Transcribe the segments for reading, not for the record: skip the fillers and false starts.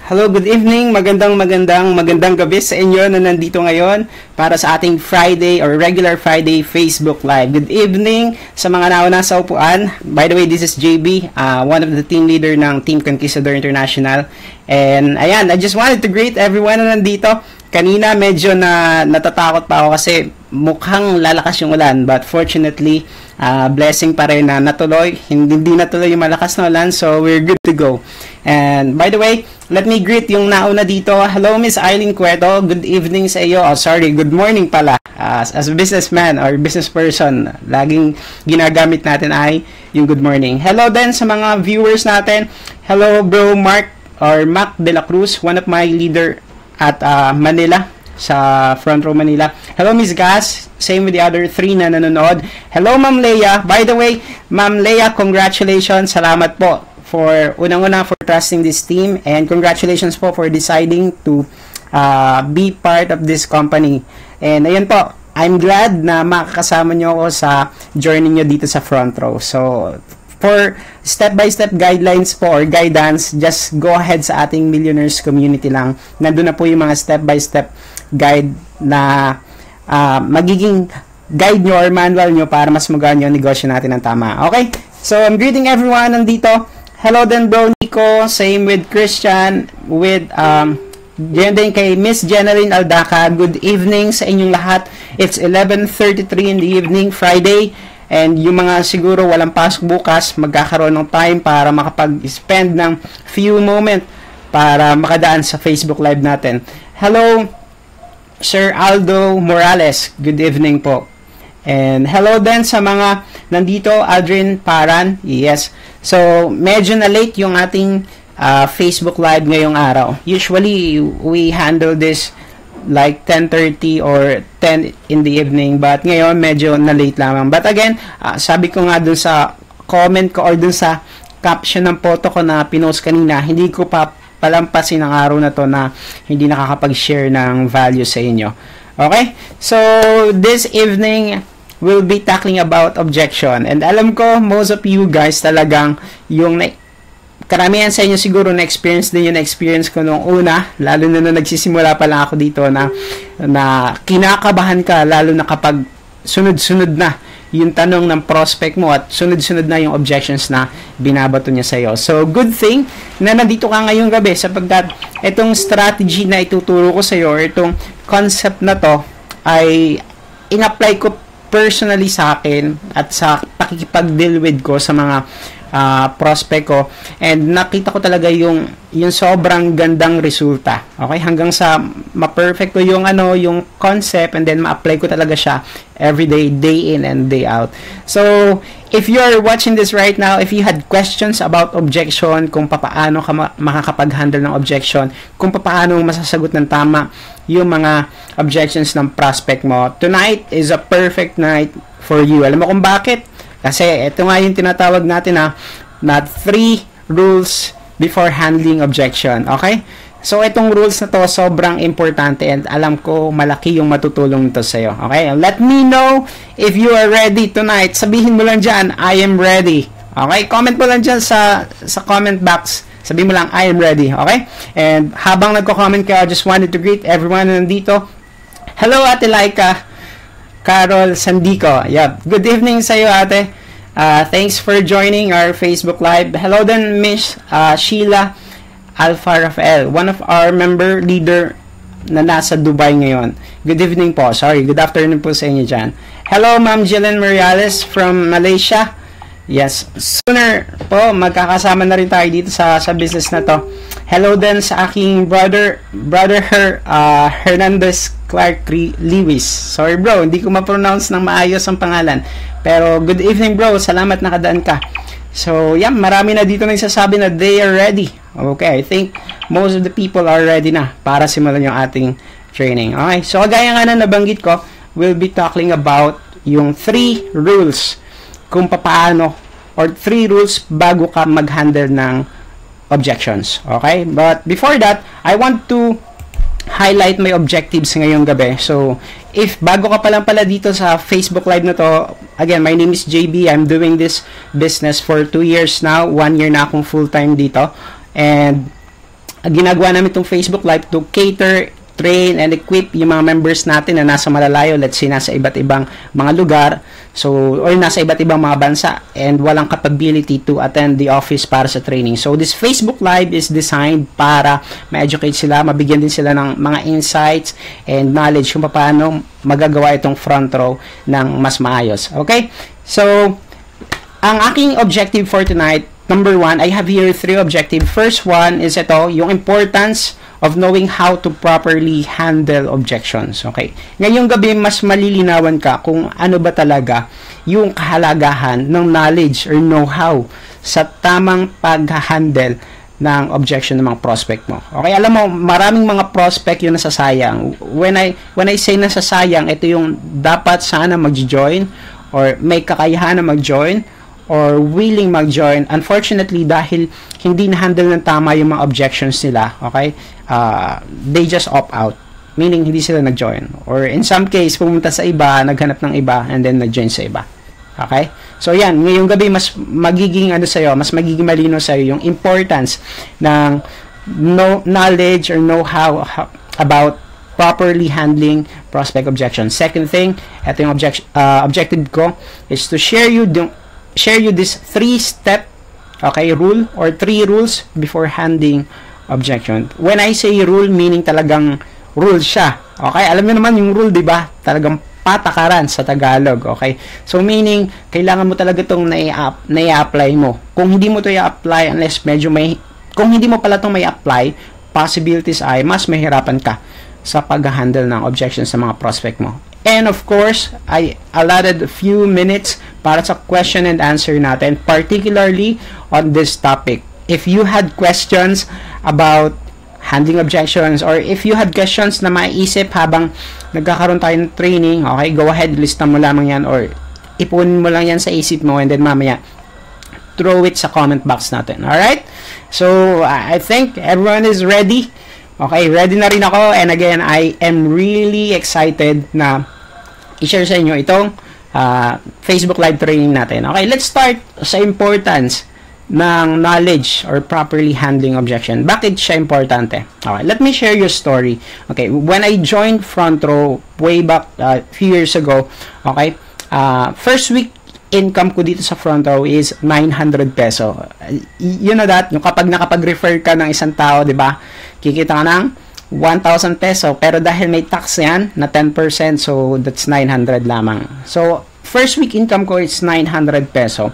Hello, good evening, magandang gabi sa inyo na nandito ngayon para sa ating Friday or regular Friday Facebook Live. Good evening sa mga nauna sa upuan. By the way, this is JB, one of the team leader ng Team Conquistador International. And ayan, I just wanted to greet everyone na nandito. Kanina medyo natatakot pa ako kasi mukhang lalakas yung ulan, but fortunately, blessing pa rin na natuloy. Hindi natuloy yung malakas na ulan, so we're good to go. And by the way, let me greet yung nauna dito. Hello, Miss Eileen Cueto. Good evening sa iyo. Good morning pala. As a businessman or business person, laging ginagamit natin ay yung good morning. Hello din sa mga viewers natin. Hello, bro Mark or Mac De La Cruz, one of my leader at Manila, sa Front Row Manila. Hello, Miss Gas. Same with the other three na nanonood. Hello, Ma'am Leia. By the way, Ma'am Leia, congratulations. Salamat po for unang-una for trusting this team, and congratulations po for deciding to be part of this company. And ayun po, I'm glad na makakasama nyo ako sa journey nyo dito sa Front Row. So, for step-by-step guidelines po or guidance, just go ahead sa ating Millionaires Community lang. Nandun na po yung mga step-by-step guide na magiging guide nyo or manual nyo para mas magawa yung negosyo natin ng tama. Okay? So, I'm greeting everyone nandito. Hello din, bro Nico. Same with Christian. With, diyan din kay Miss Jeneline Aldaca. Good evening sa inyong lahat. It's 11:33 in the evening, Friday. And yung mga siguro walang pasok bukas, magkakaroon ng time para makapag-spend ng few moment para makadaan sa Facebook Live natin. Hello, Sir Aldo Morales. Good evening po. And hello din sa mga nandito, Adrian Paran. Yes. So, medyo na late yung ating Facebook Live ngayong araw. Usually, we handle this like 10:30 or 10 in the evening, but ngayon medyo na late lamang. But again, sabi ko nga dun sa comment ko or dun sa caption ng photo ko na pinost kanina, hindi ko pa palampasin ang araw na to na hindi nakakapag-share ng value sa inyo. Okay? So, this evening, we'll be tackling about objection. And alam ko, most of you guys talagang yung karamihan sa inyo siguro na-experience din yung na-experience ko nung una, lalo na nung nagsisimula pa lang ako dito na kinakabahan ka, lalo na kapag sunod-sunod na yung tanong ng prospect mo at sunod-sunod na yung objections na binabato niya sa iyo. So, good thing na nandito ka ngayong gabi sapagkat itong strategy na ituturo ko sa iyo or itong concept na to ay in-apply ko personally sa akin at sa pakikipag-deal with ko sa mga prospect ko, and nakita ko talaga yung sobrang gandang resulta. Okay, hanggang sa ma-perfect ko yung yung concept, and then ma-apply ko talaga siya every day, day in and day out. So, if you're watching this right now, if you had questions about objection, kung paano ka makakapag-handle ng objection, kung paano masasagot ng tama yung mga objections ng prospect mo, tonight is a perfect night for you. Alam mo kung bakit? Kasi ito nga yung tinatawag natin na 3 rules before handling objection. Okay? So, itong rules na to sobrang importante, and alam ko malaki yung matutulong nito sa'yo. Okay? Let me know if you are ready tonight. Sabihin mo lang dyan, I am ready. Okay? Comment mo lang dyan sa comment box. Sabihin mo lang, I am ready. Okay? And habang nagko-comment ka, I just wanted to greet everyone na nandito. Hello, Ate Laika. Carol Sandico. Yep. Good evening sa iyo, ate. Thanks for joining our Facebook Live. Hello din, Miss Sheila Alfa Rafael, one of our member leader na nasa Dubai ngayon. Good evening po. Sorry, good afternoon po sa inyo dyan. Hello, Ma'am Jillian Morales from Malaysia. Yes, sooner po magkakasama na rin tayo dito sa business na to. Hello din sa aking brother Hernandez Clark Lewis. Sorry bro, hindi ko ma-pronounce ng maayos ang pangalan. Pero good evening bro, salamat nakadaan ka. So yeah, marami na dito nagsasabi na they are ready. Okay, I think most of the people are ready na para simulan yung ating training. Okay, so kagaya nga na nabanggit ko, we'll be talking about yung 3 rules kung paano, or 3 rules bago ka mag-handle ng objections. Okay? But before that, I want to highlight my objectives ngayong gabi. So, if bago ka pa lang pala dito sa Facebook Live na to, again, my name is JB. I'm doing this business for 2 years now. 1 year na akong full-time dito. And ginagawa namin itong Facebook Live to cater, train, and equip yung mga members natin na nasa malalayo, let's say nasa iba't ibang mga lugar, so, or nasa iba't ibang mga bansa, and walang capability to attend the office para sa training. So, this Facebook Live is designed para ma-educate sila, mabigyan din sila ng mga insights and knowledge kung paano magagawa itong front row ng mas maayos. Okay? So, ang aking objective for tonight, number 1, I have here 3 objectives. First one is ito, yung importance of knowing how to properly handle objections. Okay. Ngayong gabi, mas malilinawan ka kung ano ba talaga yung kahalagahan ng knowledge or know-how sa tamang pag-handle ng objection ng mga prospect mo. Okay, alam mo, maraming mga prospect yung nasasayang. When I say nasasayang, ito yung dapat sana mag-join or may kakayahan na mag-join or willing mag-join. Unfortunately, dahil hindi na-handle ng tama yung mga objections nila, okay, they just opt out. Meaning, hindi sila nag-join. Or in some case, pumunta sa iba, naghanap ng iba, and then nag-join sa iba. Okay? So, yan. Ngayong gabi, mas magiging mas magiging malino sa'yo yung importance ng knowledge or know-how about properly handling prospect objections. Second thing, ito yung objective ko, is to share you this 3-step, okay, rule or 3 rules before handling objection. When I say rule, meaning talagang rule siya. Okay? Alam niyo naman yung rule, di ba? Talagang patakaran sa Tagalog. Okay? So, meaning, kailangan mo talaga itong na-i-apply mo. Kung hindi mo ito i-apply, unless medyo kung hindi mo pala itong may apply, possibilities ay mas mahirapan ka sa pag-handle ng objections sa mga prospect mo. And of course, I allotted a few minutes para sa question and answer natin, particularly on this topic. If you had questions about handling objections or if you had questions na maiisip habang nagkakaroon tayo ng training, okay, go ahead, lista mo lamang yan or ipunin mo lang yan sa isip mo and then mamaya throw it sa comment box natin. Alright? So, I think everyone is ready. Okay, ready na rin ako and again, I am really excited na i-share sa inyo itong Facebook Live training natin. Okay, let's start sa importance ng knowledge or properly handling objection. Bakit siya importante? Okay, let me share your story. Okay, when I joined Front Row way back few years ago, okay, first week income ko dito sa Front Row is 900 peso. You know that, yung kapag nakapag-refer ka ng isang tao, di ba, kikita ka ng 1,000 peso, pero dahil may tax yan na 10%, so that's 900 lamang. So, first week income ko is 900 peso.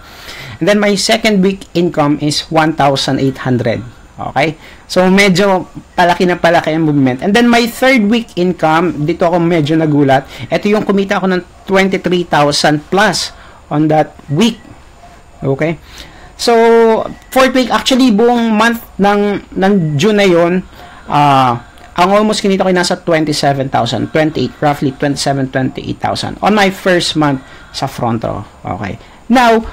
And then, my second week income is 1,800. Okay? So, medyo palaki na palaki ang movement. And then, my third week income, dito ako medyo nagulat. Ito yung kumita ako ng 23,000 plus on that week. Okay? So, fourth week, actually, buong month ng June na yun, ang almost kinita ko nasa 27,000, roughly 28,000 on my first month sa Front Row. Okay? Now,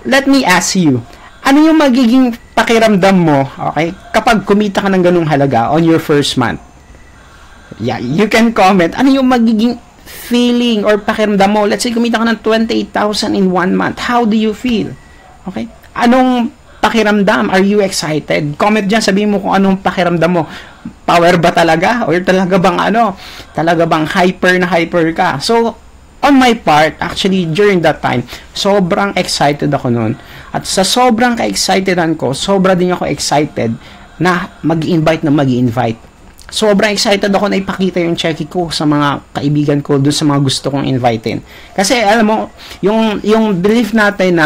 let me ask you, ano yung magiging pakiramdam mo, okay, kapag kumita ka ng ganung halaga on your first month? Yeah, you can comment. Ano yung magiging feeling or pakiramdam mo? Let's say, kumita ka ng 28,000 in 1 month. How do you feel? Okay? Anong pakiramdam? Are you excited? Comment dyan, sabihin mo kung anong pakiramdam mo. Power ba talaga? Or talaga bang hyper na hyper ka? So, on my part, actually, during that time, sobrang excited ako noon. At sa sobrang ka-excitedan ko, sobra din ako excited na mag-invite. Sobrang excited ako na ipakita yung check ko sa mga kaibigan ko, doon sa mga gusto kong invitein. Kasi, alam mo, yung belief natin na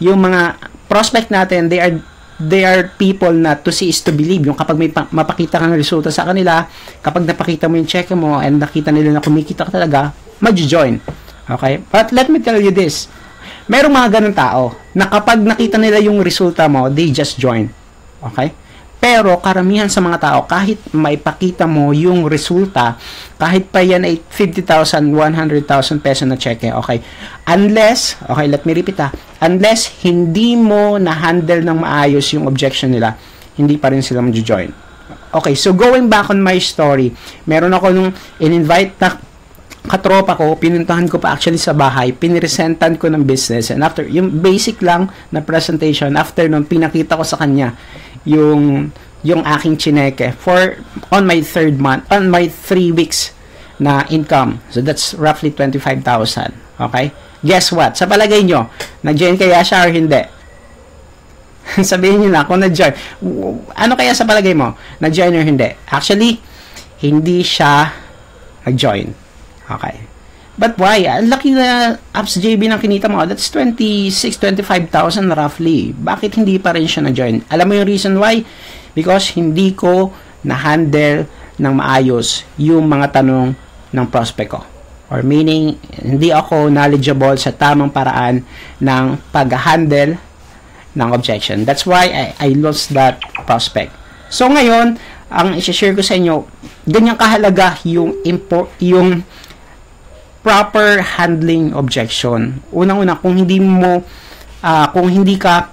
yung mga prospect natin, they are people na to see is to believe. Yung kapag may mapakita kang resulta sa kanila, kapag napakita mo yung check mo and nakita nila na kumikita ka talaga, mag-join. Okay? But let me tell you this. Merong mga ganun tao na kapag nakita nila yung resulta mo, they just join. Okay? Pero karamihan sa mga tao, kahit maipakita mo yung resulta, kahit pa yan ay 50,000, 100,000 peso na check, okay? Unless, okay, let me repeat unless hindi mo na-handle ng maayos yung objection nila, hindi pa rin sila mag-join. Okay, so going back on my story, meron ako nung in-invite na katropa ko, pinuntahan ko pa actually sa bahay, piniresentan ko ng business, and after, yung basic lang na presentation, after nung pinakita ko sa kanya, yung yung aking chineke on my 3 weeks na income. So that's roughly 25,000. Okay? Guess what? Sa palagay nyo, nag-join kaya siya or hindi? Sabihin nyo na kung nag-join. Ano kaya sa palagay mo? Nag-join or hindi? Actually, hindi siya nag-join. Okay. But why? Ang laki na apps JB ng kinita mo. That's 25,000 roughly. Bakit hindi pa rin siya nag-join? Alam mo yung reason why? Because hindi ko na-handle ng maayos yung mga tanong ng prospect ko. Or meaning, hindi ako knowledgeable sa tamang paraan ng pag-handle ng objection. That's why I lost that prospect. So ngayon, ang i-share ko sa inyo, ganyang kahalaga yung proper handling objection. Unang-una, kung hindi ka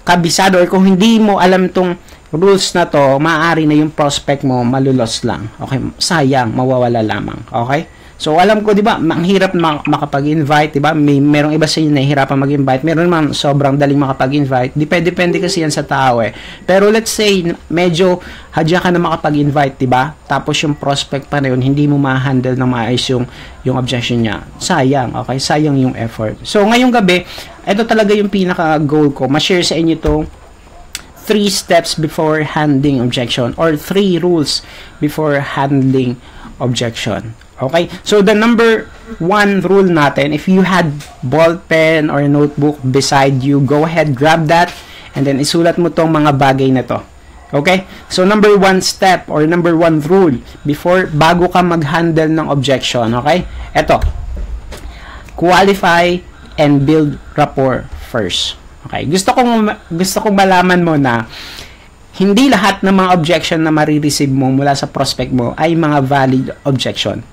kabisado or kung hindi mo alam tong rules na to, maaari na yung prospect mo malulos lang. Okay? Sayang, mawawala lamang. Okay? So, alam ko, di ba, ang hirap makapag-invite, di ba? Merong iba sa inyo na hihirapan mag-invite. Meron naman sobrang daling makapag-invite. Depende kasi yan sa tao eh. Pero let's say, medyo hadya ka na makapag-invite, di ba? Tapos yung prospect pa na yun, hindi mo ma-handle ng maayos yung objection niya. Sayang, okay? Sayang yung effort. So, ngayong gabi, ito talaga yung pinaka-goal ko. Ma-share sa inyo to 3 steps before handling objection or 3 rules before handling objection. Okay? So, the number 1 rule natin, if you had ball pen or notebook beside you, go ahead, grab that, and then isulat mo tong mga bagay na to. Okay? So, number 1 step or number 1 rule bago ka mag-handle ng objection. Okay? Ito. Qualify and build rapport first. Okay? Gusto kong malaman mo na hindi lahat ng mga objection na marireceive mo mula sa prospect mo ay mga valid objection.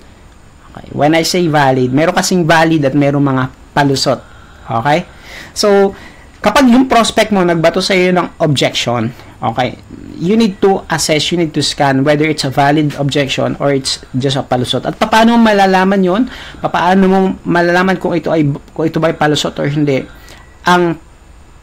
Okay. When I say valid, meron kasing valid at meron mga palusot. Okay? So, kapag yung prospect mo nagbato sa iyo ng objection, okay, you need to assess, you need to scan whether it's a valid objection or it's just a palusot. At paano mo malalaman yun? Paano mo malalaman kung ito ba ay palusot or hindi? Ang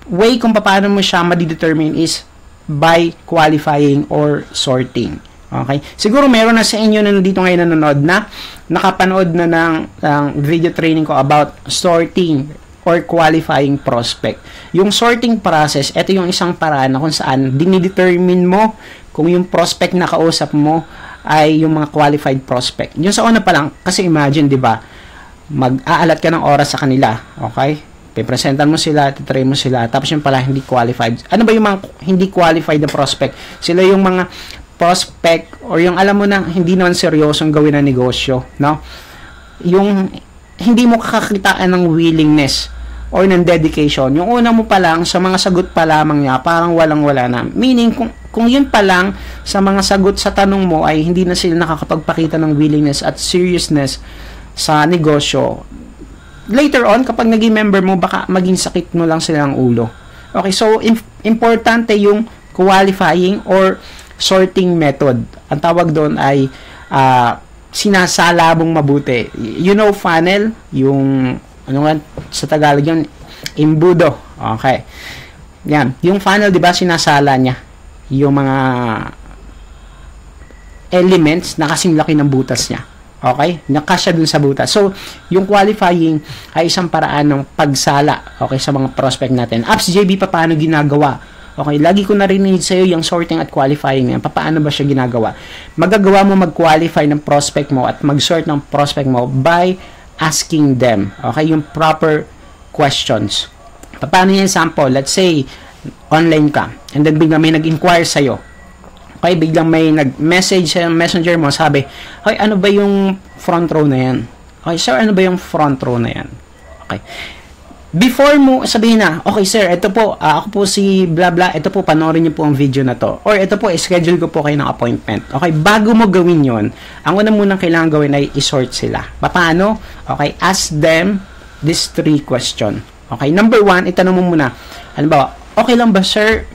way kung paano mo siya ma-determine is by qualifying or sorting. Okay? Siguro meron na sa inyo na dito ngayon nanonood na nakapanood na ng video training ko about sorting or qualifying prospect. Yung sorting process, ito yung isang paraan na kung saan dinidetermine mo kung yung prospect na kausap mo ay yung mga qualified prospect. Yung sa una pa lang, kasi imagine, di ba, mag-aalat ka ng oras sa kanila. Okay? Pipresentan mo sila, titry mo sila, tapos yung pala hindi qualified. Ano ba yung mga hindi qualified na prospect? Sila yung mga prospect or yung alam mo na hindi naman seryosong gawin na negosyo, no? Yung hindi mo kakakitaan ng willingness or ng dedication. Yung una mo pa lang sa mga sagot pa lamang niya, parang walang-wala na. Meaning kung yun pa lang sa mga sagot sa tanong mo ay hindi na sila nakakapagpakita ng willingness at seriousness sa negosyo. Later on, kapag naging member mo, baka maging sakit mo lang sila ng ulo. Okay, so importante yung qualifying or sorting method. Ang tawag doon ay sinasala mong mabuti. You know funnel? Yung, ano nga sa Tagalog yun? Imbudo. Okay. Yan. Yung funnel, di ba, sinasala niya yung mga elements na kasing laki ng butas niya. Okay? Nakasya dun sa butas. So, yung qualifying ay isang paraan ng pagsala, okay, sa mga prospect natin. Apps JB, paano ginagawa? Okay, lagi ko narinig sa iyo yung sorting at qualifying niyan. Paano ba siya ginagawa? Magagawa mo mag-qualify ng prospect mo at mag-sort ng prospect mo by asking them. Okay, yung proper questions. Paano yung example? Let's say, online ka, and then biglang may nag-inquire sa iyo. Okay, biglang may nag-message sa messenger mo, sabi, "Hoy, ano ba yung front row na yan?" Okay, sir, ano ba yung front row na yan? Okay. Before mo sabihin na, okay sir, ito po, ako po si blah blah, ito po, panoorin niyo po ang video na to. Or ito po, schedule ko po kayo ng appointment. Okay, bago mo gawin yon, ang una munang kailangan gawin ay isort sila. Paano? Okay, ask them these 3 questions. Okay, number 1, itanong mo muna, ano ba, okay lang ba sir?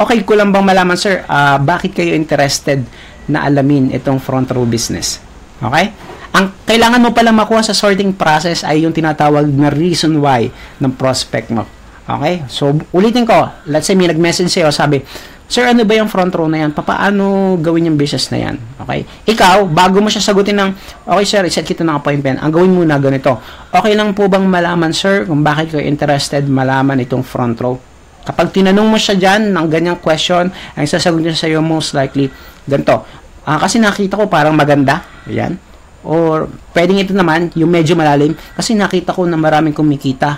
Okay ko lang bang malaman sir, bakit kayo interested na alamin itong front row business? Okay? Ang kailangan mo pala makuha sa sorting process ay yung tinatawag na reason why ng prospect mo. Okay? So, ulitin ko. Let's say may nag-message sa'yo, sabi, Sir, ano ba yung front row na yan? Paano gawin yung business na yan? Okay? Ikaw, bago mo siya sagutin ng, okay sir, iset kita ng appointment. Ang gawin muna ganito. Okay lang po bang malaman, sir, kung bakit kayo interested malaman itong front row? Kapag tinanong mo siya dyan ng ganyang question, ang sasagot niya sa iyo most likely, ganito. Kasi nakita ko parang maganda. Ayan. Or, pwedeng ito naman, yung medyo malalim, kasi nakita ko na maraming kumikita.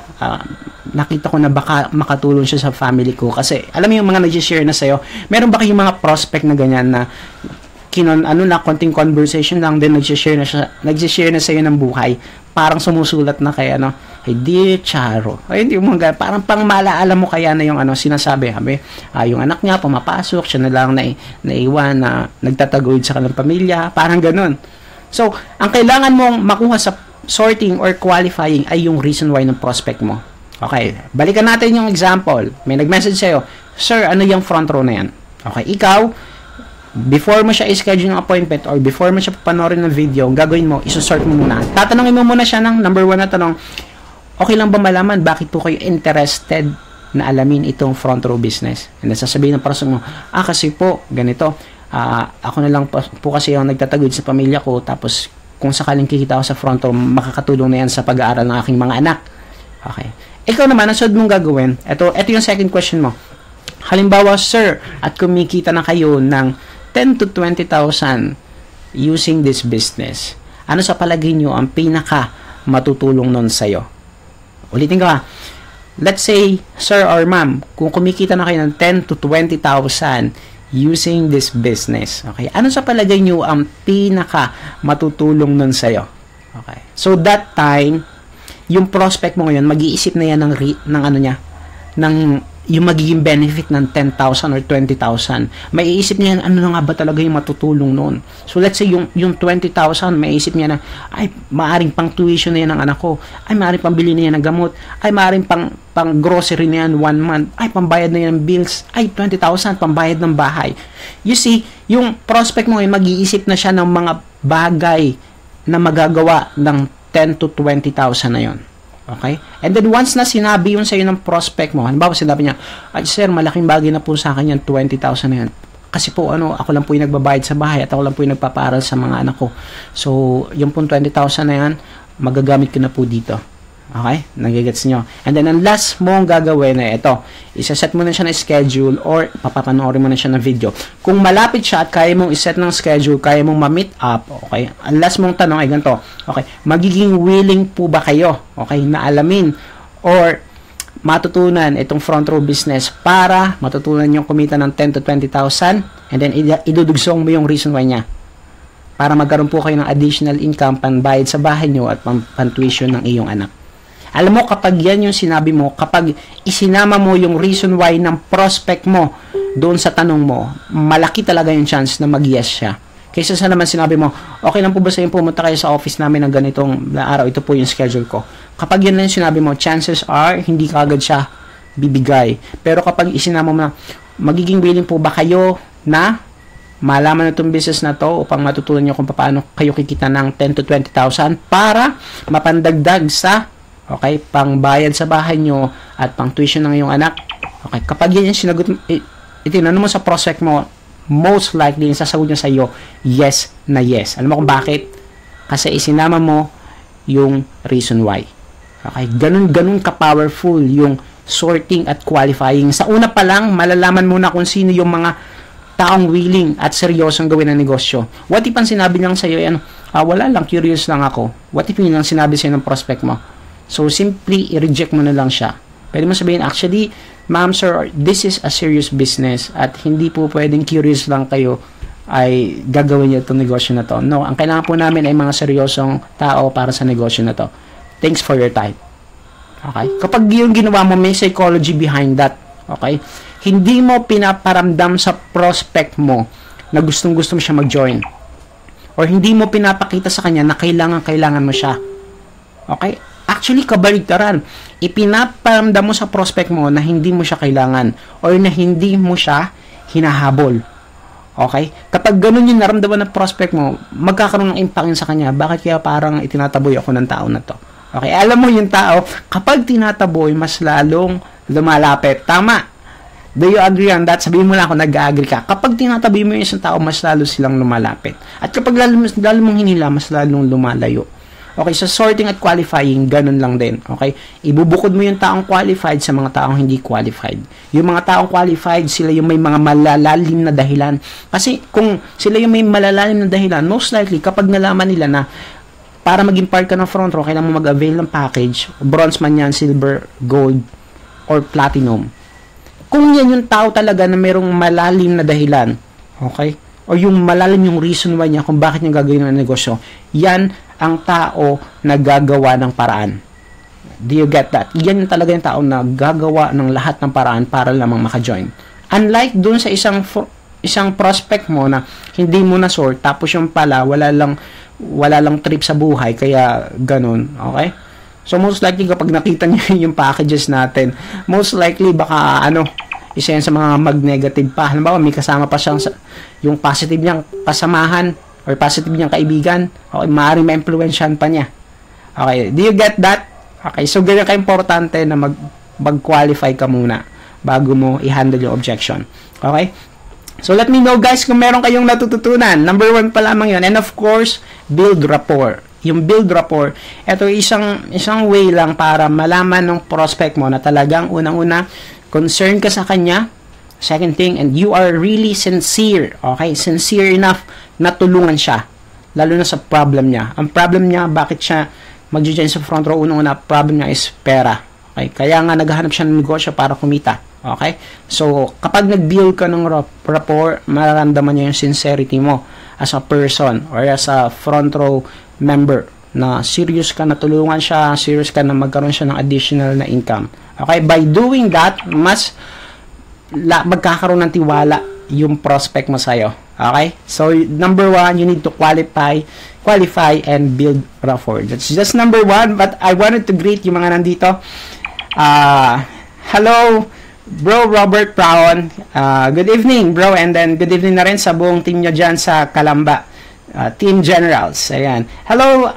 Nakita ko na baka makatulong siya sa family ko. Kasi, alam mo yung mga nag-share na sa'yo, meron ba kayong mga prospect na ganyan na konting conversation lang, then nag-share na sa'yo ng buhay. Parang sumusulat na kay hey, dear Charo. Ay, hindi mo parang pang malaala mo kaya na yung sinasabi. Yung anak niya, pumapasok, siya na lang naiwan na nagtataguyod sa kanilang pamilya. Parang ganun. So, ang kailangan mong makuha sa sorting or qualifying ay yung reason why ng prospect mo. Okay, balikan natin yung example. May nag-message sa'yo, sir, ano yung front row na yan? Okay, ikaw, before mo siya i-schedule ng appointment or before mo siya panoorin ng video, ang gagawin mo, isusort mo muna. Tatanungin mo muna siya ng number 1 na tanong, okay lang ba malaman bakit po kayo interested na alamin itong front row business? And then sasabihin ng person mo, kasi po, ganito, ako na lang po kasi yung nagtataguyod sa pamilya ko, tapos kung sakaling kikita ako sa front row, makakatulong na yan sa pag-aaral ng aking mga anak. Okay. Ikaw naman, ang sunod mong gagawin, ito yung second question mo. Halimbawa, sir, at kumikita na kayo ng 10 to 20,000 using this business. Ano sa palagay nyo ang pinaka matutulong nun sa'yo? Ulitin ko let's say, sir or ma'am, kung kumikita na kayo ng 10 to 20,000 using this business, okay? Ano sa palagay nyo ang pinaka matutulong nun sa'yo? Okay. So, that time, yung prospect mo ngayon, mag-iisip na yan ng yung magiging benefit ng 10,000 or 20,000. May iisip niya, ano na nga ba talaga yung matutulong noon? So, let's say, yung 20,000, may isip niya na, ay, maaring pang tuition na yan ng anak ko. Ay, maaring pang bili na yan ng gamot. Ay, maaring pang grocery na yan 1 month. Ay, pambayad na yan ng bills. Ay, 20,000, pambayad ng bahay. You see, yung prospect mo ay mag-iisip na siya ng mga bagay na magagawa ng 10 to 20,000 na yon. Okay? And then once na sinabi yun sa'yo ng prospect mo, halimbawa sinabi niya, ay sir, malaking bagay na po sa akin yan, 20,000 na yan. Kasi po, ako lang po yung nagbabayad sa bahay at ako lang po yung nagpaparal sa mga anak ko. So, yung po 20,000 na yan, magagamit ko na po dito. Okay? Nagigets nyo. And then, ang last mong gagawin na ito, isaset mo na siya na schedule or papapanoorin mo na siya ng video. Kung malapit siya at kaya mong iset ng schedule, kaya mong ma-meet up, okay? Ang last mong tanong ay ganito, okay? Magiging willing po ba kayo, okay, na alamin or matutunan itong front row business para matutunan yung kumita ng 10 to 20,000 and then idudugsong mo yung reason why niya para magkaroon po kayo ng additional income panbayad sa bahay nyo at pantuition ng iyong anak. Alam mo, kapag yan yung sinabi mo, kapag isinama mo yung reason why ng prospect mo doon sa tanong mo, malaki talaga yung chance na mag-yes siya. Kaysa sa naman sinabi mo, okay lang po ba sa'yo pumunta kayo sa office namin ng ganitong araw, ito po yung schedule ko. Kapag yan lang yung sinabi mo, chances are, hindi ka agad siya bibigay. Pero kapag isinama mo na, magiging willing po ba kayo na malaman na itong business na to upang matutunan nyo kung paano kayo kikita ng 10 to 20,000 para mapandagdag sa pangbayad sa bahay nyo at pang tuition ng iyong anak. Okay, kapag yan yung sinagot, itinanong mo sa prospect mo, most likely, yung sasagot niya sa iyo, yes na yes. Alam mo kung bakit? Kasi isinama mo yung reason why. Okay, ganun ka-powerful yung sorting at qualifying. Sa una pa lang, malalaman mo na kung sino yung mga taong willing at seryosong gawin ng negosyo. What if ang sinabi niyang sa iyo, wala lang, curious lang ako. What if yun ang sinabi sa iyo ng prospect mo? So, simply, i-reject mo na lang siya. Pwede mo sabihin, actually, ma'am, sir, this is a serious business at hindi po pwedeng curious lang kayo ay gagawin niyo itong negosyo na to. No, ang kailangan po namin ay mga seryosong tao para sa negosyo na to. Thanks for your time. Okay? Kapag yung ginawa mo, may psychology behind that. Okay? Hindi mo pinaparamdam sa prospect mo na gustong-gusto mo siya mag-join. Or hindi mo pinapakita sa kanya na kailangan mo siya. Okay? Actually, kabaligtaran. Ipinaparamdam mo sa prospect mo na hindi mo siya kailangan or na hindi mo siya hinahabol. Okay? Kapag ganun yung naramdaman ng prospect mo, magkakaroon ng impact yun sa kanya. Bakit kaya parang itinataboy ako ng tao na to? Okay? Alam mo yung tao, kapag tinataboy, mas lalong lumalapit. Tama. Do you agree on that? Sabihin mo lang kung nag-agree ka. Kapag tinatabi mo yung isang tao, mas lalo silang lumalapit. At kapag lalo mong hinila, mas lalong lumalayo. Okay, sa sorting at qualifying, ganun lang din. Okay? Ibubukod mo yung taong qualified sa mga taong hindi qualified. Yung mga taong qualified, sila yung may mga malalalim na dahilan. Kasi kung sila yung may malalalim na dahilan, most likely, kapag nalaman nila na para maging part ka ng front row, kailangan mo mag-avail ng package, bronze man yan, silver, gold, or platinum. Kung yan yung tao talaga na mayroong malalim na dahilan, okay? O yung malalim yung reason why niya kung bakit niya gagawin ng negosyo, yan ang tao na gagawa ng paraan. Do you get that? Yan yung talaga yung tao na gagawa ng lahat ng paraan para lamang maka-join. Unlike dun sa isang prospect mo na hindi mo na sort, tapos yung pala wala lang trip sa buhay, kaya ganun, okay? So most likely kapag nakita niyo yung packages natin, most likely baka isa yan sa mga mag-negative pa. Halimbawa, may kasama pa siyang yung positive niyang kasamahan or positive niyang kaibigan. Okay, maaaring ma-influensyan pa niya. Okay, do you get that? Okay, so ganyan ka-importante na mag-qualify ka muna bago mo i-handle yung objection. Okay? So let me know guys kung meron kayong natututunan. Number 1 pa lamang yun. And of course, build rapport. Yung build rapport, ito isang way lang para malaman ng prospect mo na talagang unang-una concerned ka sa kanya. Second thing, and you are really sincere. Okay? Sincere enough na tulungan siya. Lalo na sa problem niya. Ang problem niya, bakit siya mag-join sa front row? Unang-una, problem niya is pera. Okay? Kaya nga naghahanap siya ng negosyo para kumita. Okay? So, kapag nag-build ka ng rapport, mararamdaman niya yung sincerity mo as a person or as a front row member na serious ka na tulungan siya, serious ka na magkaroon siya ng additional na income. Okay? By doing that, mas magkakaroon ng tiwala yung prospect mo sa'yo. Okay? So, number 1, you need to qualify and build rapport. That's just number 1. But I wanted to greet yung mga nandito. Hello, Bro Robert Brown. Good evening, bro. And then, good evening na rin sa buong team nyo dyan sa Kalamba. Team Generals. Ayan. Hello,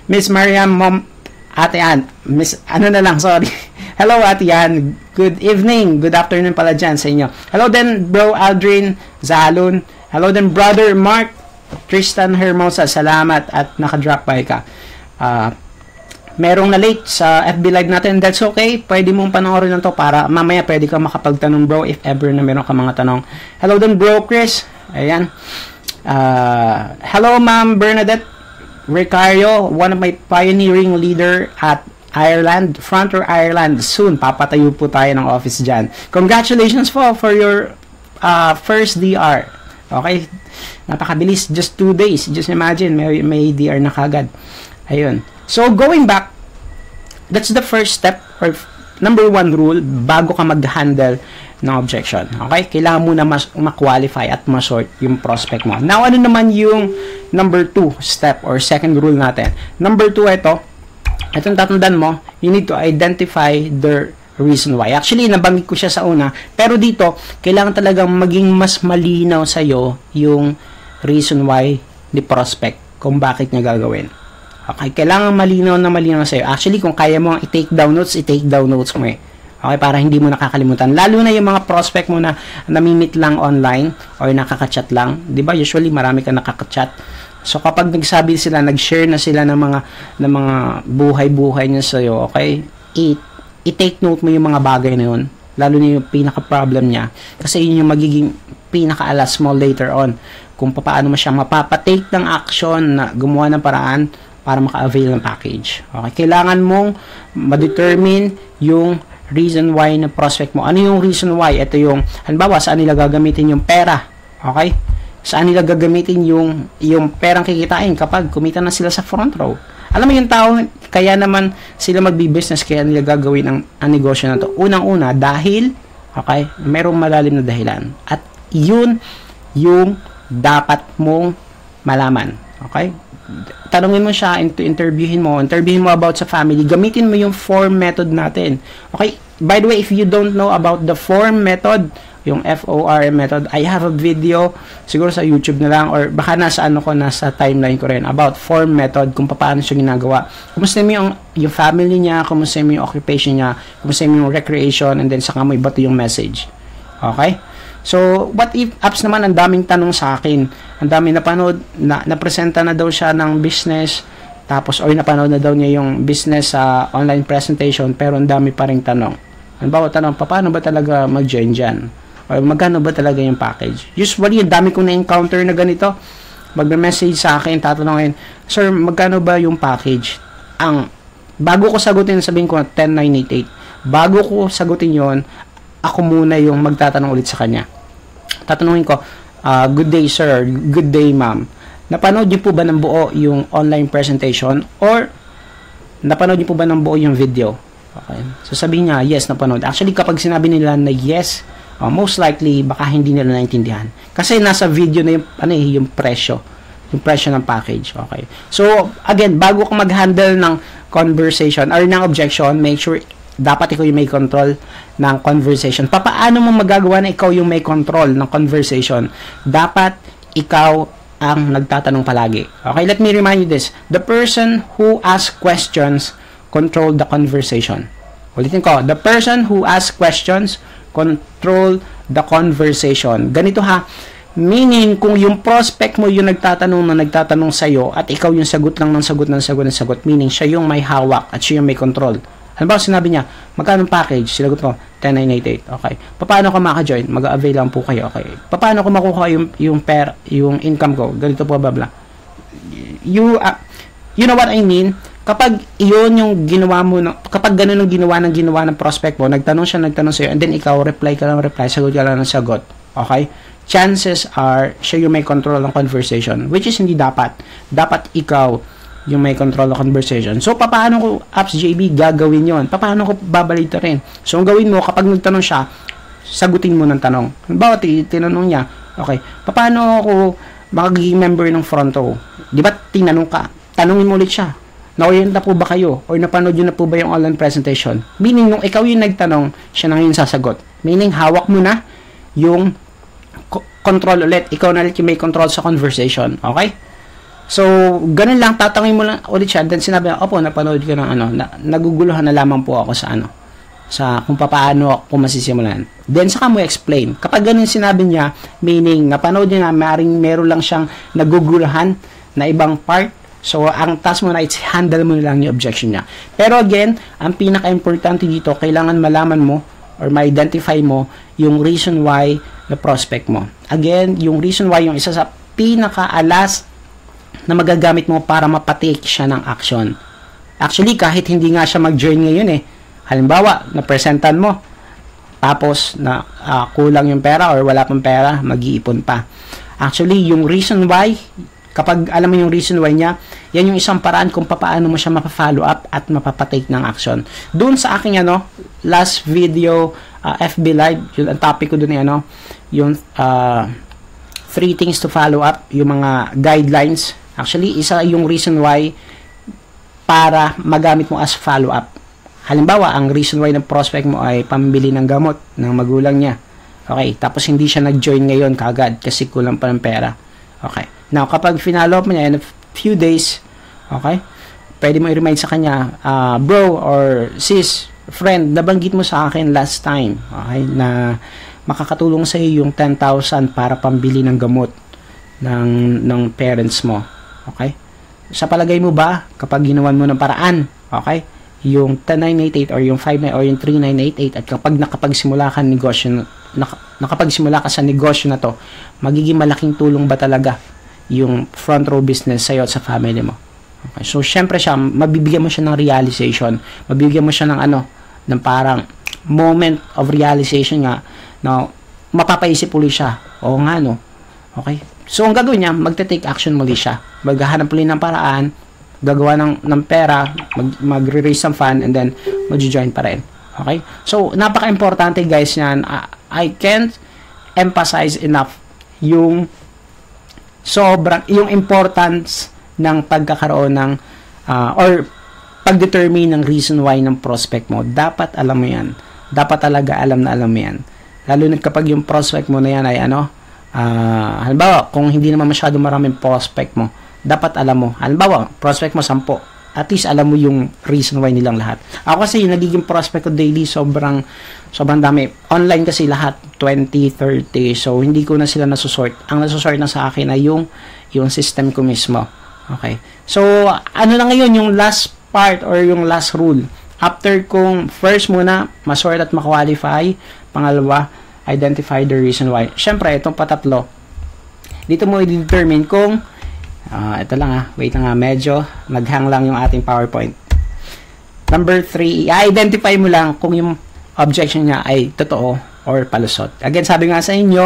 Miss Mariam, Ate Ann. Sorry. Hello, Ate Ann. Good evening. Good afternoon pala dyan sa inyo. Hello din, Bro Aldrin Zalun. Hello din, Brother Mark Tristan Hermosa. Salamat at nakadrop by ka. Merong na late sa FB Live natin. That's okay. Pwede mong panoorin lang to para mamaya pwede ka makapagtanong, bro, if ever na meron ka mga tanong. Hello din, Bro Chris. Ayan. Hello, Ma'am Bernadette Ricario, one of my pioneering leader at Ireland, Front Row Ireland. Soon, papatayo po tayo ng office dyan. Congratulations po for your first DR. Okay? Napakabilis. Just 2 days. Just imagine, may DR na kagad. Ayun. So, going back, that's the first step or number 1 rule bago ka mag-handle ng objection. Okay? Kailangan mo na ma-qualify at ma-sort yung prospect mo. Now, ano naman yung number 2 step or second rule natin? Number 2, itong tatandaan mo, you need to identify the reason why. Actually, nabanggit ko siya sa una, pero dito, kailangan talagang maging mas malinaw sa'yo yung reason why ni prospect kung bakit niya gagawin. Okay? Kailangan malinaw sa'yo. Actually, kung kaya mo i-take down notes mo Okay, para hindi mo nakakalimutan. Lalo na yung mga prospect mo na namimit lang online or nakaka-chat lang. 'Di ba? Usually marami kang nakaka-chat. So kapag nagsabi sila, nag-share na sila ng mga buhay-buhay niya sa iyo, okay? I-take note mo yung mga bagay na 'yon. Lalo na yung pinaka-problem niya kasi yun yung magiging pinaka-alas mo later on kung paano mo siya mapapatake ng action na gumawa ng paraan para maka-avail ng package. Okay? Kailangan mong ma-determine yung reason why na prospect mo. Ano yung reason why? Ito yung, halimbawa, saan nila gagamitin yung pera? Okay? Saan nila gagamitin yung perang kikitain kapag kumita na sila sa front row? Alam mo yung tao, kaya naman sila magbi-business, kaya nila gagawin ang negosyo na to. Unang-una, dahil, okay, merong malalim na dahilan. At yun yung dapat mong malaman. Okay? Tanungin mo siya, interviewin mo about sa family, gamitin mo yung form method natin. Okay? By the way, if you don't know about the form method, yung FORM method. I have a video siguro sa YouTube na lang or baka nasa nasa timeline ko rin about form method kung paano siya ginagawa. Kumusta mo yung family niya, kumusta mo yung occupation niya, kumusta mo yung recreation, and then saka mo ibato yung message. Okay? So, what if apps naman, ang daming tanong sa akin. Ang daming napanood, napresenta na daw siya ng business, tapos or napanood na daw niya yung business sa online presentation, pero ang dami pa ring tanong. Halimbawa, tanong, paano ba talaga mag-join dyan? O magkano ba talaga yung package? Usually, ang dami kong na-encounter na ganito. Magme-message sa akin, tatanungin, sir, magkano ba yung package? Bago ko sagutin, sabihin ko 10,988. Bago ko sagutin yon, ako muna yung magtatanong ulit sa kanya. Tatanungin ko, good day sir, good day ma'am. Napanood niyo po ba ng buo yung online presentation or napanood niyo po ba ng buo yung video? Okay. So sabihin niya, yes, napanood. Actually, kapag sinabi nila na yes, most likely baka hindi nila naintindihan. Kasi nasa video na yung presyo. Yung presyo ng package. Okay. So again, bago ka mag-handle ng conversation or ng objection, make sure dapat ikaw yung may control ng conversation. Paano mo magagawa na ikaw yung may control ng conversation? Dapat ikaw ang nagtatanong palagi. Okay, let me remind you this. The person who asks questions control the conversation. Ulitin ko, the person who asks questions control the conversation. Ganito ha, meaning kung yung prospect mo yung nagtatanong sa'yo at ikaw yung sagot lang ng sagot, meaning siya yung may hawak at siya yung may control. Halimbawa, sinabi niya, magkano package? Sinagot mo, 10,988. Okay. Paano ka maka-join? Mag-avail lang po kayo. Okay. Paano ko makuha yung income ko? Ganito po, bla bla. You know what I mean? Kapag iyon yung ginawa mo, kapag ganun ang ginawa ng prospect mo, nagtanong sa'yo, and then ikaw, reply ka lang, sagot ka lang ng sagot. Okay? Chances are, siya yung may control ng conversation, which is hindi dapat. Dapat ikaw yung may control ng conversation. So, paano ko, Apps JB, gagawin yon? Paano ko babalita rin? So, ang gawin mo, kapag nagtanong siya, sagutin mo ng tanong. Halimbawa, tinanong niya, okay, paano ako magiging member ng front row? Di ba, tinanong ka? Tanungin mo ulit siya. Na-orient na po ba kayo? Or napanood yun na po ba yung online presentation? Meaning, nung ikaw yung nagtanong, siya na yung sasagot. Meaning, hawak mo na yung control ulit. Ikaw na ulit yung may control sa conversation. Okay? So, ganun lang, tatangin mo lang ulit siya. Then sinabi niya, opo, napanood ko ng naguguluhan na lamang po ako sa kung paano ako masisimulan. Then, saka mo explain. Kapag ganun sinabi niya, meaning, napanood niya na meron lang siyang naguguluhan na ibang part. So, ang task mo na, it's handle mo lang yung objection niya. Pero again, ang pinaka-importante dito, kailangan malaman mo or ma-identify mo yung reason why the prospect mo. Again, yung reason why, yung isa sa pinaka-alas na magagamit mo para mapatake siya ng action. Actually, kahit hindi nga siya mag-join ngayon halimbawa, na-presentan mo, tapos na kulang yung pera or wala pang pera, mag-iipon pa. Actually, yung reason why, kapag alam mo yung reason why niya, yan yung isang paraan kung paano mo siya mapa-follow up at mapapatake ng action. Doon sa aking last video, FB Live, yung ang topic ko doon yung 3 things to follow up, yung mga guidelines. Actually, isa yung reason why para magamit mo as follow-up. Halimbawa, ang reason why ng prospect mo ay pambili ng gamot ng magulang niya. Okay, tapos hindi siya nag-join ngayon kagad kasi kulang pa ng pera. Okay, now kapag finalo up mo niya in a few days, okay, pwede mo i-remind sa kanya, bro or sis, friend, nabanggit mo sa akin last time, okay, na makakatulong sa iyo yung 10,000 para pambili ng gamot ng parents mo. Okay? Sa palagay mo ba, kapag ginawan mo ng paraan, okay, yung 10,988 or yung 5 or yung 3,988 at kapag nakapagsimula ka sa negosyo na to, magiging malaking tulong ba talaga yung front row business sa'yo at sa family mo? Okay? So, syempre siya, mabibigyan mo siya ng realization, mabibigyan mo siya ng ng parang moment of realization nga, na mapapaisip ulit siya. Oo nga, no? Okay? So, ang gagawin niya, magte-take action muli siya. Maghahanap ulit ng paraan, gagawa ng pera, magre-raise some fund, and then mag-join pa rin. Okay? So, napaka-importante guys yan. I can't emphasize enough yung importance ng pagkakaroon ng or pag-determine ng reason why ng prospect mo. Dapat alam mo yan. Dapat talaga alam mo yan. Lalo na kapag yung prospect mo na yan ay halimbawa, kung hindi naman masyado maraming prospect mo, dapat alam mo. Halimbawa, prospect mo 10. At least alam mo yung reason why nilang lahat. Ako kasi yung nagiging prospect ko daily, sobrang dami. Online kasi lahat, 20, 30. So, hindi ko na sila nasusort. Ang nasusort na sa akin ay yung system ko mismo. Okay. So, ano na ngayon yung last part or yung last rule? After kung first muna, masort at makwalify. Pangalawa, identify the reason why. Siyempre, itong patatlo. Dito mo i-determine kung ito lang wait lang medyo naghang lang yung ating PowerPoint. Number 3, i-identify mo lang kung yung objection niya ay totoo or palusot. Again, sabi nga sa inyo,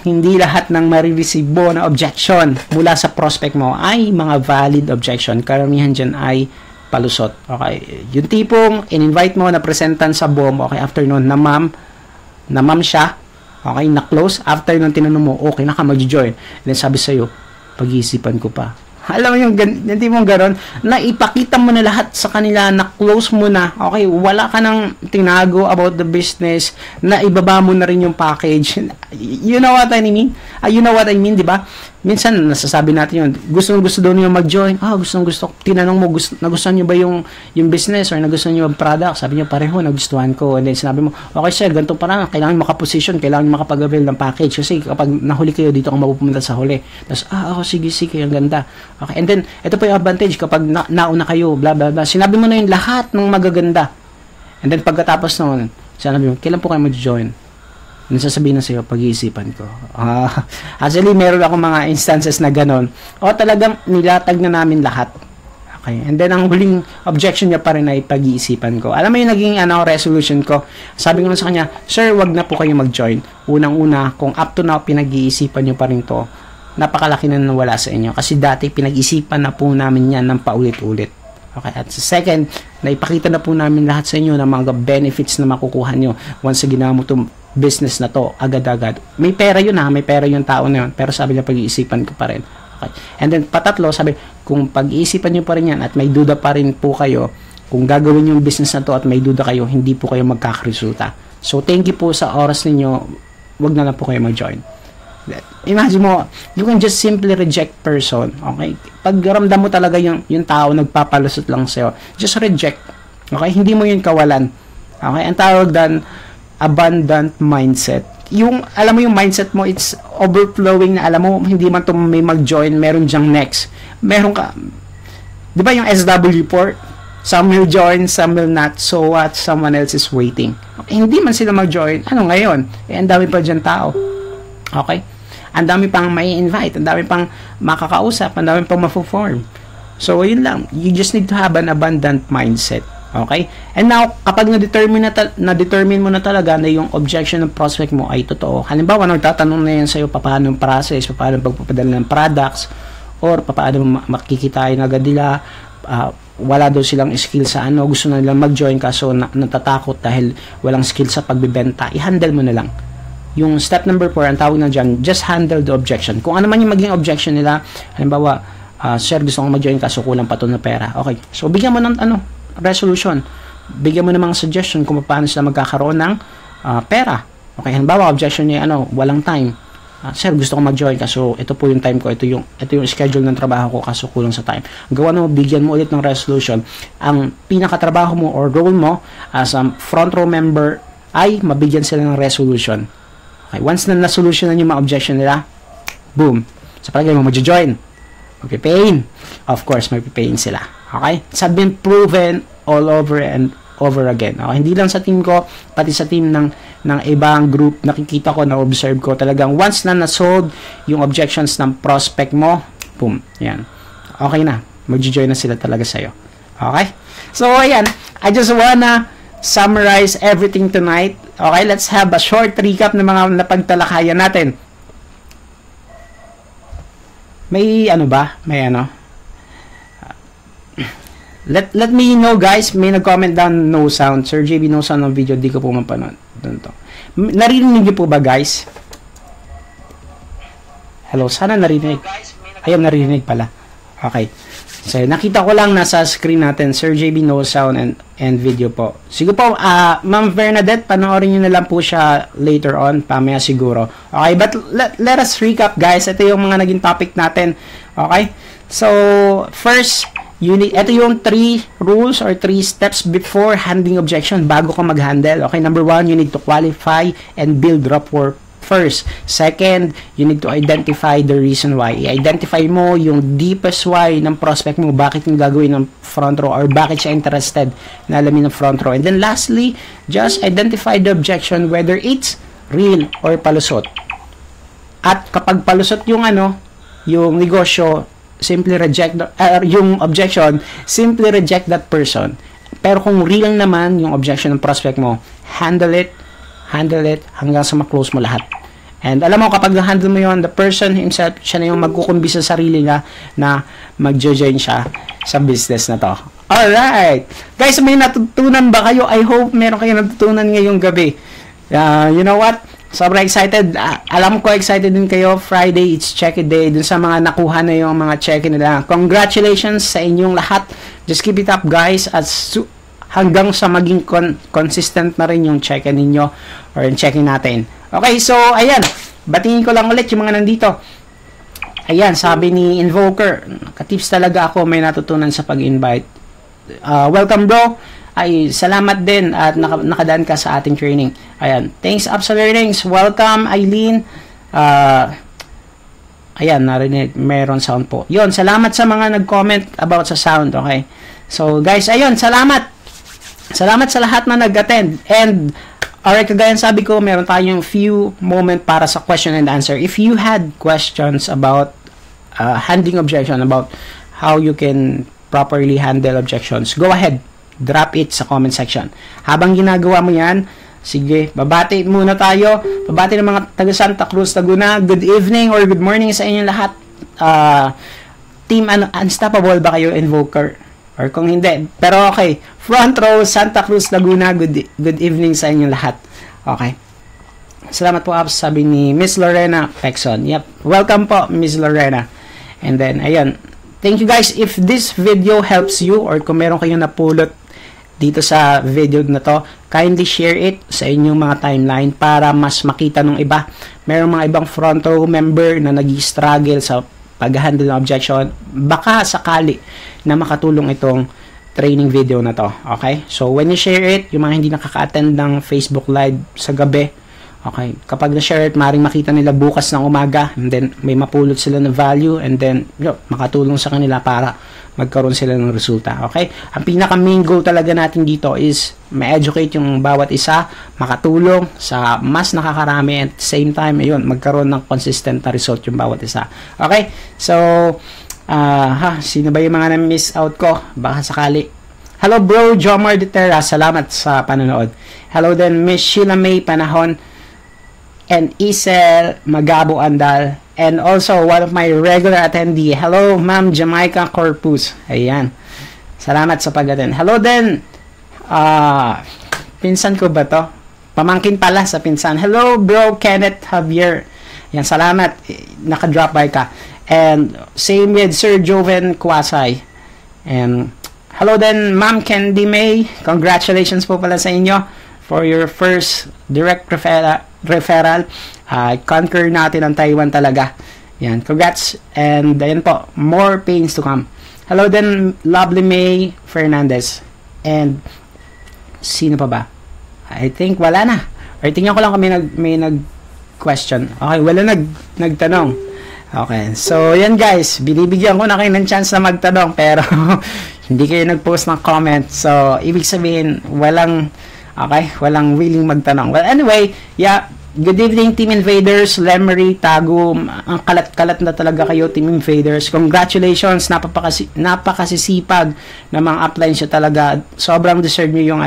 hindi lahat ng marireceive na objection mula sa prospect mo ay mga valid objection. Karamihan dyan ay palusot. Okay, yung tipong in-invite mo na presentan sa BOM, okay, after nun na ma'am siya, okay, na-close, after nun tinanong mo, okay na ka mag-join, then sabi sa'yo, pag-iisipan ko pa. Alam mo yung tipong gano'n, na ipakita mo na lahat sa kanila, na close mo na, okay, wala ka nang tinago about the business, na ibaba mo na rin yung package. You know what I mean? You know what I mean, di ba? Minsan, nasasabi natin yun, gusto daw niyo mag-join, gusto, tinanong mo, nagustuhan niyo ba yung business or nagustuhan niyo yung product? Sabi niyo, pareho, nagustuhan ko. And then, sinabi mo, okay sir, ganito pa lang, kailangan makaposition, kailangan makapag-avail ng package. Kasi kapag nahuli kayo, dito ka mapupunta sa huli. Tapos, sige, ang ganda. Okay, and then, ito pa yung advantage, kapag nauna kayo, blah, blah, blah. Sinabi mo na yung lahat ng magaganda. And then, pagkatapos noon, sinabi mo, kailan po kayo mag-join? Nasasabihin na sa'yo, pag-iisipan ko. Actually, meron ako mga instances na ganon. Talagang nilatag na namin lahat. Okay. And then, ang huling objection niya pa rin ay pag-iisipan ko. Alam mo yung naging resolution ko? Sabi ko sa kanya, sir, wag na po kayo mag-join. Unang-una, kung up to now, pinag-iisipan niyo pa rin to, napakalaki na nawala sa inyo. Kasi dati, pinag-isipan na po namin yan ng paulit-ulit. Okay. At second, naipakita na po namin lahat sa inyo ng mga benefits na makukuha nyo once sa ginawa mo itong business na to, agad-agad. May pera yun may pera yung tao na yun. Pero sabi niya, pag-iisipan ko pa rin. Okay. And then, patatlo, sabi, kung pag-iisipan nyo pa rin yan at may duda pa rin po kayo, kung gagawin yung business na to at may duda kayo, hindi po kayo magkakaresulta. So, thank you po sa oras ninyo. Wag na lang po kayo mag-join. Imagine mo, you can just simply reject person. Okay? Pag ramdam mo talaga yung tao nagpapalusot lang sa'yo, just reject. Okay? Hindi mo yun kawalan. Okay? Ang tawag dan abundant mindset. Yung, alam mo yung mindset mo, it's overflowing na alam mo, hindi man to may mag-join, meron dyang next. Meron ka, di ba yung SW port? Some will join, some will not. So what? Someone else is waiting. Okay, hindi man sila mag-join. Ano ngayon? Ang dami pa dyan tao. Okay? Ang dami pang may invite, ang dami pang makakausap, ang dami pang ma-form. So, yun lang. You just need to have an abundant mindset. Okay? And now, kapag na-determine mo na talaga na yung objection ng prospect mo ay totoo, halimbawa, nagtatanong na yan sa'yo paano yung process, paano pagpapadala ng products, or paano makikitain agad nila, wala daw silang skill sa gusto na nilang mag-join kaso natatakot dahil walang skill sa pagbibenta, i-handle mo na lang. Yung step number 4, ang tawag na dyan, just handle the objection. Kung ano man yung maging objection nila, halimbawa, sir, gusto kong mag-join kaso kulang pa to na pera. Okay. So, bigyan mo ng resolution. Bigyan mo ng mga suggestion kung paano sila magkakaroon ng pera. Okay, halimbawa, objection niya, walang time. Sir, gusto kong mag-join kaso ito po yung time ko, ito yung schedule ng trabaho ko kaso kulang sa time. Gawa mo, bigyan mo ulit ng resolution. Ang pinakatrabaho mo or role mo as a front row member ay mabigyan sila ng resolution. Okay, once na na-solutionan yung mga objection nila, boom. Sa palagay mo, mag-join. Magpipayin. Of course, magpipayin sila. Okay? It's been proven all over and over again. Okay? Hindi lang sa team ko, pati sa team ng ibang group, nakikita ko, na-observe ko, talagang once na na-solve yung objections ng prospect mo, boom, yan. Okay na. Mag-join na sila talaga sa'yo. Okay? So, ayan. I just wanna summarize everything tonight. Okay? Let's have a short recap ng mga napagtalakayan natin. May ba? May Let me know guys, may nag-comment down no sound. Sir JB, no sound ng video, di ko po mapanood. Narinig niyo po ba guys? Hello, sana narinig. Ayun, narinig pala. Okay. So, nakita ko lang nasa screen natin, Sir JB, no sound and video po. Sige po, Ma'am Bernadette, panoorin nyo na lang po siya later on, pamaya siguro. Okay, but let us recap, guys. Ito yung mga naging topic natin. Okay? So, first, ito yung 3 rules or 3 steps before handling objection bago ka mag-handle. Okay, number 1, you need to qualify and build rapport first. Second, you need to identify the reason why. I-identify mo yung deepest why ng prospect mo, bakit yung gagawin ng front row or bakit siya interested na alamin ng front row. And then lastly, just identify the objection whether it's real or palusot. At kapag palusot yung yung negosyo, simply reject yung objection, simply reject that person. Pero kung real naman yung objection ng prospect mo, handle it hanggang sa ma-close mo lahat. And alam mo, kapag na-handle mo yun, the person himself, siya na yung magkukumbi sa sarili niya na mag-join siya sa business na to. Alright! Guys, may natutunan ba kayo? I hope meron kayo natutunan ngayong gabi. You know what? Sobrang excited. Alam ko excited din kayo. Friday, it's check-it day. Dun sa mga nakuha na yung mga check-in nila. Congratulations sa inyong lahat. Just keep it up, guys. At hanggang sa maging consistent na rin yung check-in ninyo or yung check-in natin. Okay, so, ayan. Batingin ko lang ulit yung mga nandito. Ayan, sabi ni Invoker, katips talaga ako, may natutunan sa pag-invite. Welcome, bro. Ay, salamat din at nakadaan ka sa ating training. Ayan, thanks, Upsa Learnings. Welcome, Eileen. Ayan, narinig, meron sound po. Yun, salamat sa mga nag-comment about sa sound, okay? So, guys, ayun, salamat. Salamat sa lahat na nag-attend. And, alright, kagaya sabi ko, meron tayong few moment para sa question and answer. If you had questions about handling objection, about how you can properly handle objections, go ahead. Drop it sa comment section. Habang ginagawa mo yan, sige, babati muna tayo. Babati ng mga taga Santa Cruz, Laguna. Good evening or good morning sa inyong lahat. Team Unstoppable ba kayo, Invoker? Or kung hindi, pero okay. Front row, Santa Cruz, Laguna, good evening sa inyong lahat. Okay. Salamat po, Abs, sabi ni Miss Lorena Pexon. Yep. Welcome po, Miss Lorena. And then, ayun. Thank you, guys. If this video helps you or kung meron kayong napulot dito sa video na to, kindly share it sa inyong mga timeline para mas makita ng iba. Merong mga ibang front row member na nag-struggle sa pag-handle ng objection. Baka sakali na makatulong itong training video na to. Okay? So, when you share it, yung mga hindi nakaka-attend ng Facebook Live sa gabi, okay, kapag na-share it, maaaring makita nila bukas ng umaga, and then may mapulot sila ng value, and then makatulong sa kanila para magkaroon sila ng resulta. Okay? Ang pinaka-main goal talaga natin dito is ma-educate yung bawat isa, makatulong sa mas nakakarami, at the same time, ayun, magkaroon ng consistent na result yung bawat isa. Okay? So, sino ba yung mga na-miss out ko? Baka sakali. Hello, bro, Jomar de Terra. Salamat sa panonood. Hello din, Miss Sheila May Panahon and Isel Magabo Andal. And also, one of my regular attendee. Hello, Ma'am Jamaica Corpus. Ayan. Salamat sa pag-attend. Hello din. Pinsan ko ba to? Pamangkin pala sa pinsan. Hello, bro, Kenneth Javier. Yan, salamat. Naka-drop by ka. And same with Sir Joven Kwasay. And hello din, Ma'am Candy May. Congratulations po pala sa inyo for your first direct referral. Conquer natin ang Taiwan talaga. Yan, congrats. And ayan po, more pains to come. Hello din, Lovely May Fernandez. And sino pa ba? I think wala na. Or tingnan ko lang kung may nag-question. Okay, wala nagtanong. Okay, so yan guys, binibigyan ko na kayo ng chance na magtanong pero hindi kayo nag-post ng comment. So, ibig sabihin, walang willing magtanong. Well, anyway, yeah, good evening Team Invaders, Lemery, Tago, ang kalat-kalat na talaga kayo Team Invaders. Congratulations, napakasisipag na mga upline siya talaga. Sobrang deserve nyo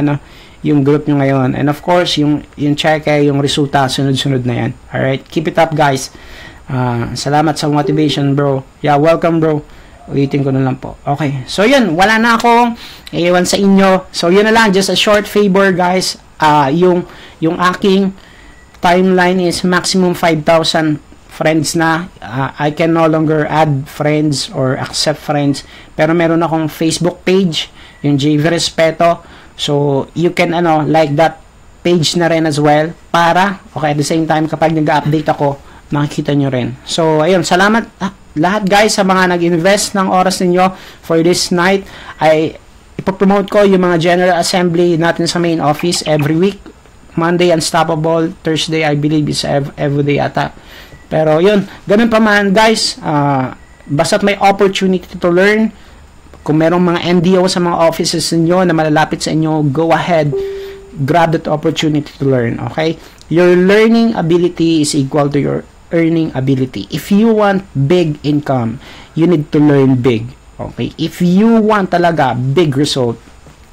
yung group nyo ngayon. And of course, yung check yung resulta, sunod-sunod na yan. Alright, keep it up guys. Salamat sa motivation, bro. Yeah, welcome, bro. Ulitin ko na lang po. Okay. So, yun. Wala na akong iwan sa inyo. So, yun na lang. Just a short favor, guys. Yung aking timeline is maximum 5,000 friends na. I can no longer add friends or accept friends. Pero meron akong Facebook page, yung JV Respeto. So, you can like that page na rin as well para, okay, at the same time, kapag nag-update ako, makikita nyo rin. So, ayun, salamat lahat guys sa mga nag-invest ng oras ninyo for this night. Ipopromote ko yung mga General Assembly natin sa main office every week. Monday, Unstoppable. Thursday, I believe, is everyday ata. Pero yun, ganun pa man guys, basta't may opportunity to learn, kung merong mga NDO sa mga offices niyo na malalapit sa inyo, go ahead, grab that opportunity to learn, okay? Your learning ability is equal to your earning ability. If you want big income, you need to learn big, okay? If you want talaga big result,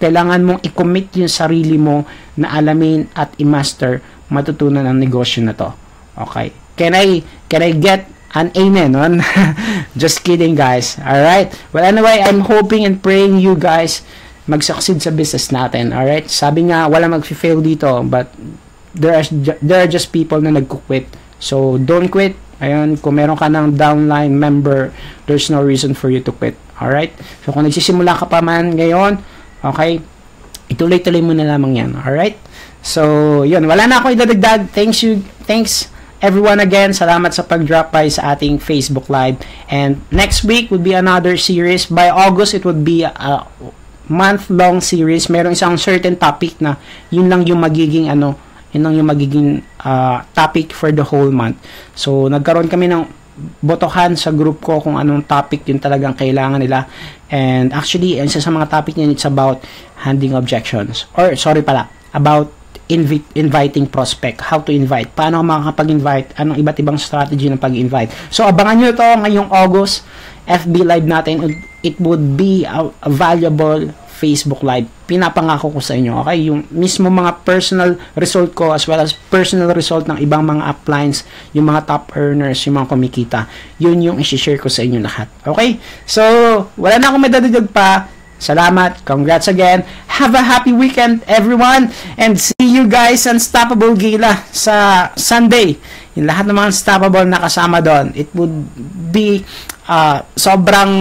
kailangan mong i-commit yung sarili mo na alamin at i-master, matutunan ang negosyo na to, okay? Can I get an amen on? Just kidding guys. Alright, well anyway, I'm hoping and praying you guys mag-succeed sa business natin. Alright, sabi nga wala mag-fail dito, but there are just people na nagko-quit. So don't quit. Ayun, kung meron ka ng downline member, there's no reason for you to quit. Alright, so kung nagsisimula ka pa man ngayon, okay, ituloy-tuloy mo na lamang yan. Alright, so yun, wala na ako idadagdag. Thanks everyone again, salamat sa pag-drop by sa ating Facebook Live. And next week would be another series. By August, it would be a month-long series. Merong isang certain topic na yun lang yung magiging topic for the whole month. So, nagkaroon kami ng botohan sa group ko kung anong topic yung talagang kailangan nila. And actually, isa sa mga topic niya, it's about handling objections. Or, sorry pala, about inviting prospect, how to invite, paano makakapag-invite, anong iba't ibang strategy ng pag-invite. So abangan nyo to ngayong August, FB Live natin. It would be a valuable Facebook Live. Pinapangako ko sa inyo, okay? Yung mismo mga personal result ko as well as personal result ng ibang mga uplines, yung mga top earners, yung mga kumikita, yun yung i-share ko sa inyo lahat. Okay? So, wala na akong madadagdag pa. Salamat. Congrats again. Have a happy weekend, everyone. And see you guys sa Unstoppable Gala sa Sunday. Yung lahat ng mga Unstoppable na kasama doon. It would be sobrang,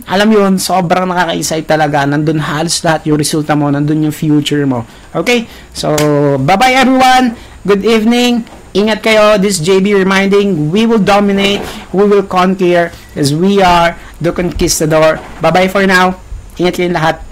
alam yun, sobrang nakaka-excite talaga. Nandun halos lahat yung resulta mo. Nandun yung future mo. Okay? So, bye-bye everyone. Good evening. Ingat kayo. This is JB reminding, we will dominate, we will conquer, as we are the conquistador. Bye-bye for now. Ingat kayong lahat.